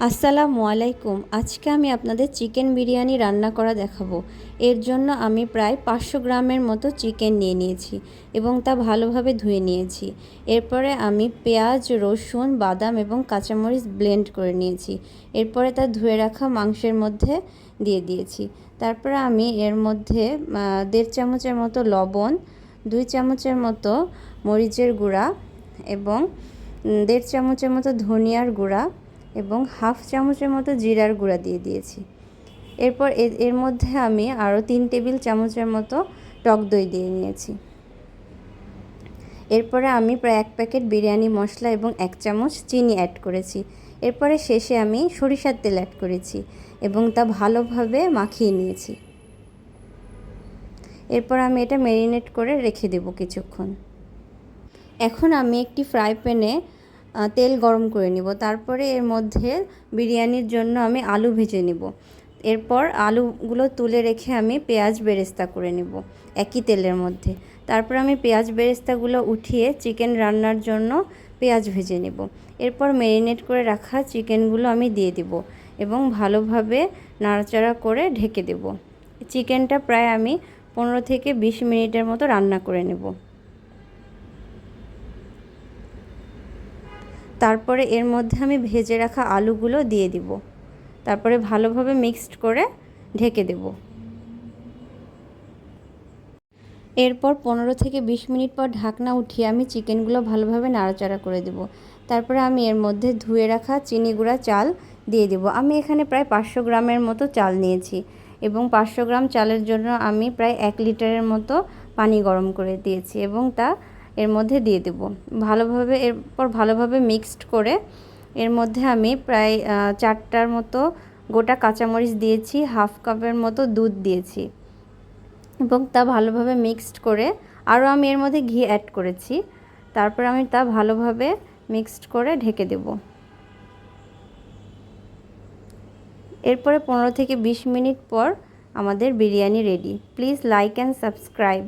আসসালামু আলাইকুম। আজকে আমি আপনাদের চিকেন বিরিয়ানি রান্না করা দেখাবো। এর জন্য আমি প্রায় 500 গ্রামের মতো চিকেন নিয়ে নিয়েছি এবং তা ভালোভাবে ধুয়ে নিয়েছি। এরপরে আমি পেঁয়াজ, রসুন, বাদাম এবং কাঁচামরিচ ব্লেন্ড করে নিয়েছি। এরপরে তা ধুয়ে রাখা মাংসের মধ্যে দিয়ে দিয়েছি। তারপরে আমি এর মধ্যে 1.5 চামচের মতো লবণ, 2 চামচের মতো মরিচের গুঁড়া এবং 1.5 চামচের মতো ধনিয়ার গুঁড়া এবং হাফ চামচের মতো জিরার গুঁড়া দিয়ে দিয়েছি। এরপর এর মধ্যে আমি আরও 3 টেবিল চামচের মতো টক দই দিয়ে নিয়েছি। এরপরে আমি প্রায় 1 প্যাকেট বিরিয়ানি মশলা এবং 1 চামচ চিনি অ্যাড করেছি। এরপরে শেষে আমি সরিষার তেল অ্যাড করেছি এবং তা ভালোভাবে মাখিয়ে নিয়েছি। এরপর আমি এটা ম্যারিনেট করে রেখে দেব কিছুক্ষণ। এখন আমি একটি ফ্রাই প্যানে তেল গরম করে নিব। তারপরে এর মধ্যে বিরিয়ানির জন্য আমি আলু ভেজে নিব। এরপর আলুগুলো তুলে রেখে আমি পেঁয়াজ বেরেস্তা করে নিব একই তেলের মধ্যে। তারপর আমি পেঁয়াজ বেরেস্তাগুলো উঠিয়ে চিকেন রান্নার জন্য পেঁয়াজ ভেজে নেব। এরপর ম্যারিনেট করে রাখা চিকেনগুলো আমি দিয়ে দেব এবং ভালোভাবে নাড়াচাড়া করে ঢেকে দেব। চিকেনটা প্রায় আমি 15 থেকে 20 মিনিটের মতো রান্না করে নেব। তারপরে এর মধ্যে আমি ভেজে রাখা আলুগুলো দিয়ে দিব। তারপরে ভালোভাবে মিক্সড করে ঢেকে দেব। এরপর 15 থেকে 20 মিনিট পর ঢাকনা উঠিয়ে আমি চিকেনগুলো ভালোভাবে নাড়াচাড়া করে দেব। তারপরে আমি এর মধ্যে ধুয়ে রাখা চিনি গুঁড়া চাল দিয়ে দেব। আমি এখানে প্রায় 500 গ্রামের মতো চাল নিয়েছি এবং 500 গ্রাম চালের জন্য আমি প্রায় 1 লিটারের মতো পানি গরম করে দিয়েছি এবং তা এর মধ্যে দিয়ে দেব। এরপর ভালোভাবে মিক্সড করে এর মধ্যে আমি প্রায় 4টার মতো গোটা কাঁচামরিচ দিয়েছি, হাফ কাপের মতো দুধ দিয়েছি এবং তা ভালোভাবে মিক্সড করে আরও আমি এর মধ্যে ঘি অ্যাড করেছি। তারপর আমি তা ভালোভাবে মিক্সড করে ঢেকে দেব। এরপরে 15 থেকে 20 মিনিট পর আমাদের biryani ready. Please like and subscribe.